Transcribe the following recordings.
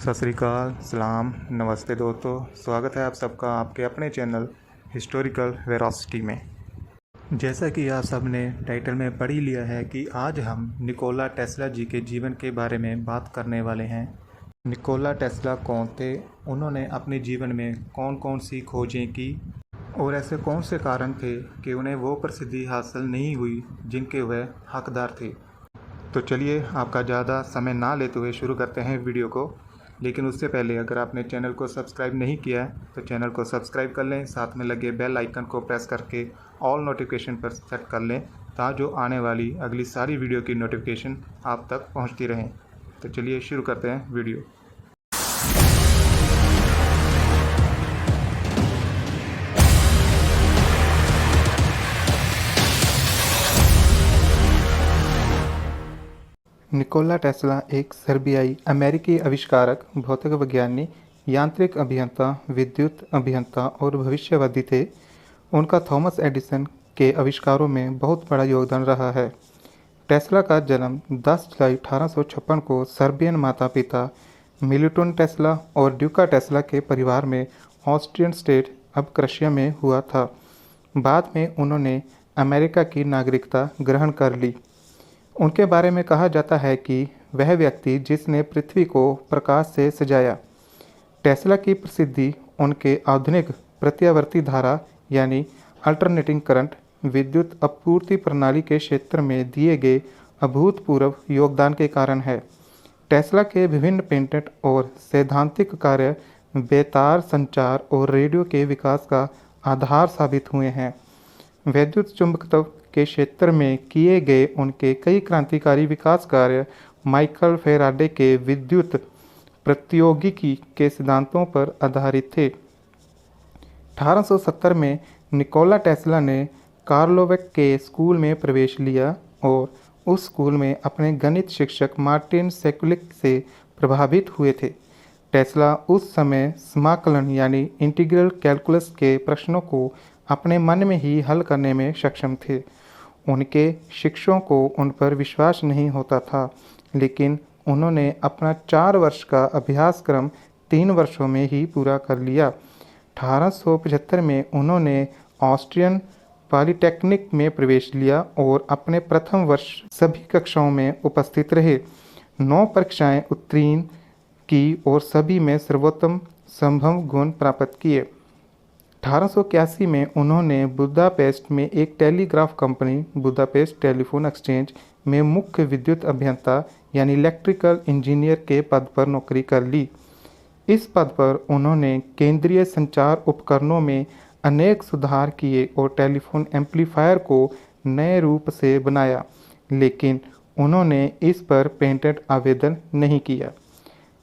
सत श्री अकाल, सलाम, नमस्ते दोस्तों। स्वागत है आप सबका आपके अपने चैनल हिस्टोरिकल वेरोसिटी में। जैसा कि आप सब ने टाइटल में पढ़ ही लिया है कि आज हम निकोला टेस्ला जी के जीवन के बारे में बात करने वाले हैं। निकोला टेस्ला कौन थे, उन्होंने अपने जीवन में कौन कौन सी खोजें की और ऐसे कौन से कारण थे कि उन्हें वो प्रसिद्धि हासिल नहीं हुई जिनके वह हकदार थे। तो चलिए आपका ज़्यादा समय ना लेते हुए शुरू करते हैं वीडियो को। लेकिन उससे पहले अगर आपने चैनल को सब्सक्राइब नहीं किया है तो चैनल को सब्सक्राइब कर लें, साथ में लगे बेल आइकन को प्रेस करके ऑल नोटिफिकेशन पर सेट कर लें ताकि जो आने वाली अगली सारी वीडियो की नोटिफिकेशन आप तक पहुंचती रहें। तो चलिए शुरू करते हैं वीडियो। निकोला टेस्ला एक सर्बियाई अमेरिकी आविष्कारक, भौतिक विज्ञानी, यांत्रिक अभियंता, विद्युत अभियंता और भविष्यवादी थे। उनका थॉमस एडिसन के आविष्कारों में बहुत बड़ा योगदान रहा है। टेस्ला का जन्म 10 जुलाई 1856 को सर्बियन माता पिता मिलिटन टेस्ला और ड्यूका टेस्ला के परिवार में ऑस्ट्रियन स्टेट, अब क्रशिया में हुआ था। बाद में उन्होंने अमेरिका की नागरिकता ग्रहण कर ली। उनके बारे में कहा जाता है कि वह व्यक्ति जिसने पृथ्वी को प्रकाश से सजाया। टेस्ला की प्रसिद्धि उनके आधुनिक प्रत्यावर्ती धारा यानी अल्टरनेटिंग करंट विद्युत आपूर्ति प्रणाली के क्षेत्र में दिए गए अभूतपूर्व योगदान के कारण है। टेस्ला के विभिन्न पेटेंट और सैद्धांतिक कार्य बेतार संचार और रेडियो के विकास का आधार साबित हुए हैं। विद्युत चुंबकत्व के क्षेत्र में किए गए उनके कई क्रांतिकारी विकास कार्य माइकल फेराडे के विद्युत प्रत्योगिकी के सिद्धांतों पर आधारित थे। 1870 में निकोला टेस्ला ने कार्लोवैक के स्कूल में प्रवेश लिया और उस स्कूल में अपने गणित शिक्षक मार्टिन सेकुलिक से प्रभावित हुए थे। टेस्ला उस समय समाकलन यानी इंटीग्रल कैलकुलस के प्रश्नों को अपने मन में ही हल करने में सक्षम थे। उनके शिक्षकों को उन पर विश्वास नहीं होता था, लेकिन उन्होंने अपना 4 वर्ष का अभ्यासक्रम 3 वर्षों में ही पूरा कर लिया। 1875 में उन्होंने ऑस्ट्रियन पॉलिटेक्निक में प्रवेश लिया और अपने प्रथम वर्ष सभी कक्षाओं में उपस्थित रहे। 9 परीक्षाएं उत्तीर्ण की और सभी में सर्वोत्तम संभव गुण प्राप्त किए। 1881 में उन्होंने बुदापेस्ट में एक telegraph company Budapest telephone exchange में मुख्य विद्युत अभियंता यानी इलेक्ट्रिकल इंजीनियर के पद पर नौकरी कर ली। इस पद पर उन्होंने केंद्रीय संचार उपकरणों में अनेक सुधार किए और टेलीफोन एम्पलीफायर को नए रूप से बनाया, लेकिन उन्होंने इस पर पेटेंट आवेदन नहीं किया।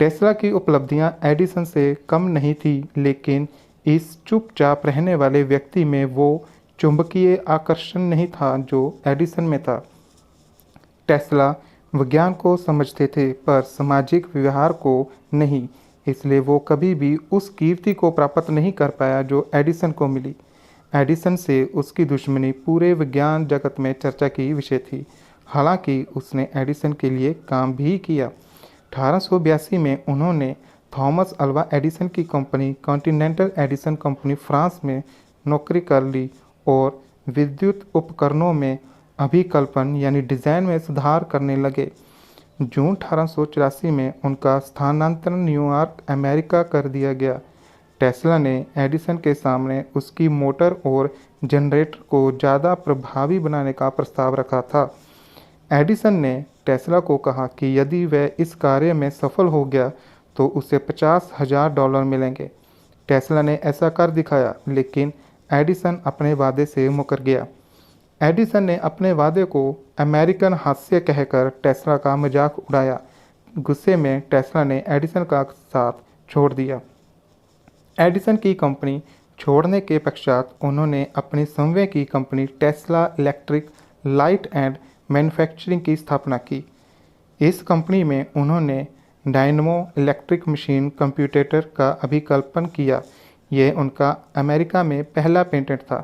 टेस्ला की उपलब्धियां एडिसन से कम नहीं थी, लेकिन इस चुपचाप रहने वाले व्यक्ति में वो चुंबकीय आकर्षण नहीं था जो एडिसन में था। टेस्ला विज्ञान को समझते थे पर सामाजिक व्यवहार को नहीं, इसलिए वो कभी भी उस कीर्ति को प्राप्त नहीं कर पाया जो एडिसन को मिली। एडिसन से उसकी दुश्मनी पूरे विज्ञान जगत में चर्चा की विषय थी। हालांकि उसने एडिसन के लिए काम भी किया। 1882 में उन्होंने थॉमस अल्वा एडिसन की company continental Edison company France में नौकरी कर ली और विद्युत उपकरणों में अभिकल्पन यानी डिज़ाइन में सुधार करने लगे। जून 1884 में उनका स्थानांतरण न्यूयॉर्क, अमेरिका कर दिया गया। टेस्ला ने एडिसन के सामने उसकी मोटर और जनरेटर को ज़्यादा प्रभावी बनाने का प्रस्ताव रखा था। एडिसन ने टेस्ला को कहा कि यदि वह इस कार्य में सफल हो गया तो उसे $50,000 मिलेंगे। टेस्ला ने ऐसा कर दिखाया, लेकिन एडिसन अपने वादे से मुकर गया। एडिसन ने अपने वादे को अमेरिकन हास्य कहकर टेस्ला का मजाक उड़ाया। गुस्से में टेस्ला ने एडिसन का साथ छोड़ दिया। एडिसन की कंपनी छोड़ने के पश्चात उन्होंने अपनी स्वयं की company Tesla electric light and manufacturing की स्थापना की। इस कंपनी में उन्होंने डायनमो इलेक्ट्रिक मशीन कंप्यूटर का अभिकल्पन किया। यह उनका अमेरिका में पहला पेटेंट था।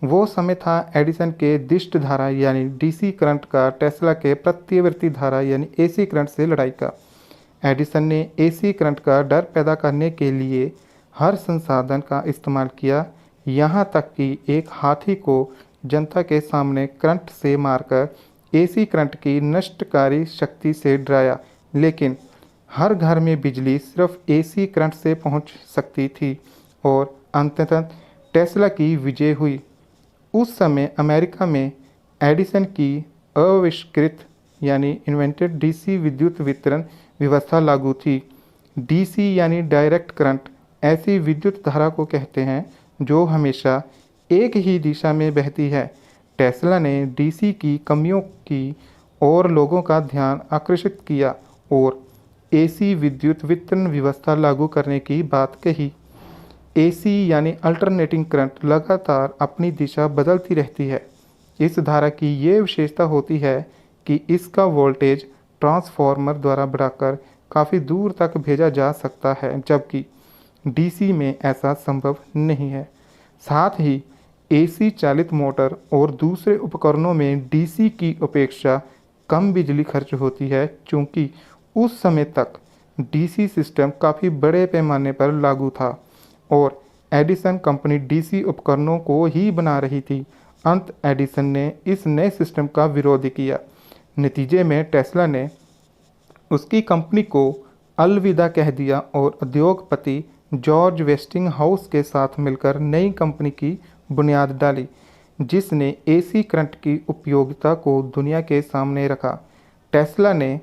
वो समय था एडिसन के दिष्ट धारा यानी डीसी करंट का टेस्ला के प्रत्यावर्ती धारा यानी एसी करंट से लड़ाई का। एडिसन ने एसी करंट का डर पैदा करने के लिए हर संसाधन का इस्तेमाल किया, यहाँ तक कि एक हाथी को जनता के सामने करंट से मारकर एसी करंट की नष्टकारी शक्ति से डराया। लेकिन हर घर में बिजली सिर्फ एसी करंट से पहुंच सकती थी और अंततः टेस्ला की विजय हुई। उस समय अमेरिका में एडिसन की आविष्कृत यानी इन्वेंटेड डीसी विद्युत वितरण व्यवस्था लागू थी। डीसी यानी डायरेक्ट करंट ऐसी विद्युत धारा को कहते हैं जो हमेशा एक ही दिशा में बहती है। टेस्ला ने डीसी की कमियों की ओर लोगों का ध्यान आकर्षित किया और एसी विद्युत वितरण व्यवस्था लागू करने की बात कही। एसी यानी अल्टरनेटिंग करंट लगातार अपनी दिशा बदलती रहती है। इस धारा की ये विशेषता होती है कि इसका वोल्टेज ट्रांसफार्मर द्वारा बढ़ाकर काफ़ी दूर तक भेजा जा सकता है, जबकि डीसी में ऐसा संभव नहीं है। साथ ही एसी चालित मोटर और दूसरे उपकरणों में डीसी की अपेक्षा कम बिजली खर्च होती है, क्योंकि उस समय तक डीसी सिस्टम काफ़ी बड़े पैमाने पर लागू था और एडिसन कंपनी डीसी उपकरणों को ही बना रही थी। अंत एडिसन ने इस नए सिस्टम का विरोध किया। नतीजे में टेस्ला ने उसकी कंपनी को अलविदा कह दिया और उद्योगपति जॉर्ज वेस्टिंगहाउस के साथ मिलकर नई कंपनी की बुनियाद डाली, जिसने एसी करंट की उपयोगिता को दुनिया के सामने रखा। टेस्ला ने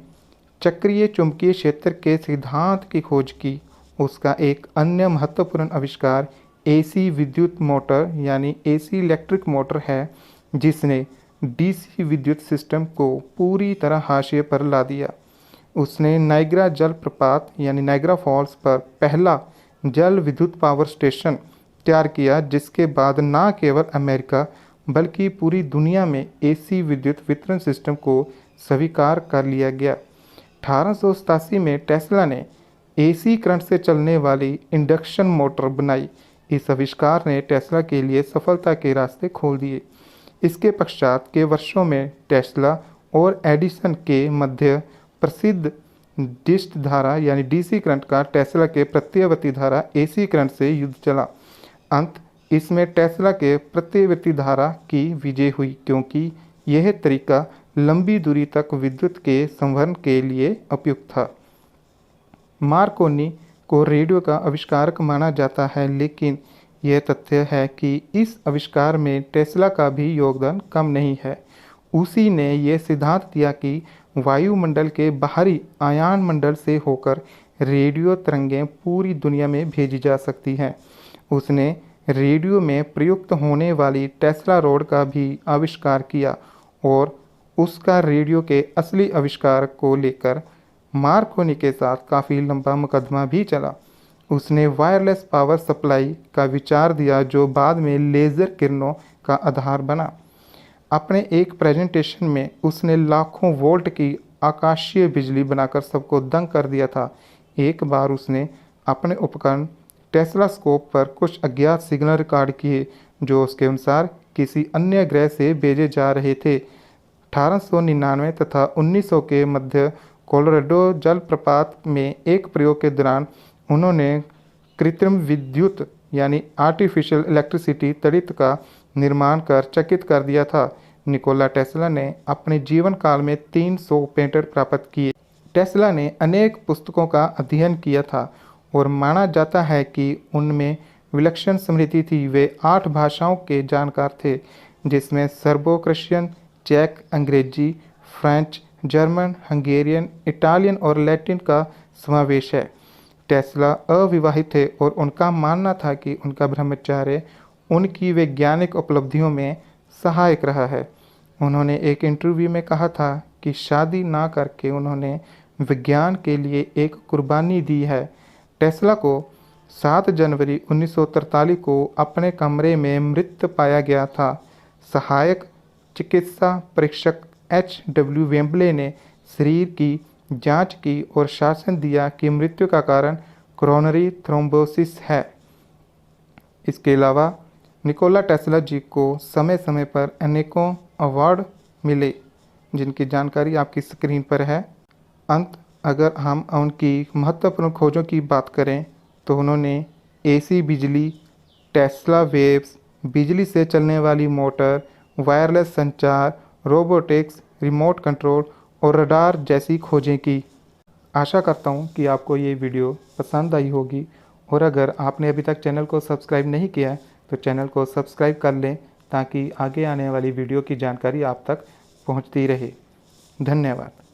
चक्रीय चुंबकीय क्षेत्र के सिद्धांत की खोज की। उसका एक अन्य महत्वपूर्ण आविष्कार एसी विद्युत मोटर यानी एसी इलेक्ट्रिक मोटर है, जिसने डीसी विद्युत सिस्टम को पूरी तरह हाशिए पर ला दिया। उसने नाइग्रा जलप्रपात यानी नाइग्रा फॉल्स पर पहला जल विद्युत पावर स्टेशन तैयार किया, जिसके बाद न केवल अमेरिका बल्कि पूरी दुनिया में एसी विद्युत वितरण सिस्टम को स्वीकार कर लिया गया। 1887 में टेस्ला ने एसी करंट से चलने वाली इंडक्शन मोटर बनाई। इस आविष्कार ने टेस्ला के लिए सफलता के रास्ते खोल दिए। इसके पश्चात के वर्षों में टेस्ला और एडिसन के मध्य प्रसिद्ध डिस्ट धारा यानी डीसी करंट का टेस्ला के प्रत्यावर्ती धारा एसी करंट से युद्ध चला। अंत इसमें टेस्ला के प्रत्यावर्ती धारा की विजय हुई, क्योंकि यह तरीका लंबी दूरी तक विद्युत के संवहन के लिए उपयुक्त था। मार्कोनी को रेडियो का आविष्कारक माना जाता है, लेकिन यह तथ्य है कि इस आविष्कार में टेस्ला का भी योगदान कम नहीं है। उसी ने यह सिद्धांत दिया कि वायुमंडल के बाहरी आयन मंडल से होकर रेडियो तरंगें पूरी दुनिया में भेजी जा सकती हैं। उसने रेडियो में प्रयुक्त होने वाली टेस्ला रॉड का भी आविष्कार किया और उसका रेडियो के असली आविष्कार को लेकर मार्कोनी के साथ काफ़ी लंबा मुकदमा भी चला। उसने वायरलेस पावर सप्लाई का विचार दिया, जो बाद में लेज़र किरणों का आधार बना। अपने एक प्रेजेंटेशन में उसने लाखों वोल्ट की आकाशीय बिजली बनाकर सबको दंग कर दिया था। एक बार उसने अपने उपकरण टेस्लास्कोप पर कुछ अज्ञात सिग्नल रिकॉर्ड किए, जो उसके अनुसार किसी अन्य ग्रह से भेजे जा रहे थे। 1899 तथा 1900 के मध्य कोलोराडो जलप्रपात में एक प्रयोग के दौरान उन्होंने कृत्रिम विद्युत यानी आर्टिफिशियल इलेक्ट्रिसिटी तड़ित का निर्माण कर चकित कर दिया था। निकोला टेस्ला ने अपने जीवन काल में 300 पेटेंट प्राप्त किए। टेस्ला ने अनेक पुस्तकों का अध्ययन किया था और माना जाता है कि उनमें विलक्षण स्मृति थी। वे 8 भाषाओं के जानकार थे, जिसमें सर्बो क्रोशियन, चेक, अंग्रेजी, फ्रेंच, जर्मन, हंगेरियन, इटालियन और लैटिन का समावेश है। टेस्ला अविवाहित थे और उनका मानना था कि उनका ब्रह्मचर्य उनकी वैज्ञानिक उपलब्धियों में सहायक रहा है। उन्होंने एक इंटरव्यू में कहा था कि शादी ना करके उन्होंने विज्ञान के लिए एक कुर्बानी दी है। टेस्ला को 7 जनवरी 1943 को अपने कमरे में मृत पाया गया था। सहायक चिकित्सा परीक्षक H.W. वेम्बले ने शरीर की जांच की और शासन दिया कि मृत्यु का कारण कोरोनरी थ्रोम्बोसिस है। इसके अलावा निकोला टेस्ला जी को समय समय पर अनेकों अवार्ड मिले, जिनकी जानकारी आपकी स्क्रीन पर है। अंत अगर हम उनकी महत्वपूर्ण खोजों की बात करें तो उन्होंने एसी बिजली, टेस्ला वेव्स, बिजली से चलने वाली मोटर, वायरलेस संचार, रोबोटिक्स, रिमोट कंट्रोल और रडार जैसी खोजें की। आशा करता हूँ कि आपको ये वीडियो पसंद आई होगी, और अगर आपने अभी तक चैनल को सब्सक्राइब नहीं किया है तो चैनल को सब्सक्राइब कर लें ताकि आगे आने वाली वीडियो की जानकारी आप तक पहुँचती रहे। धन्यवाद।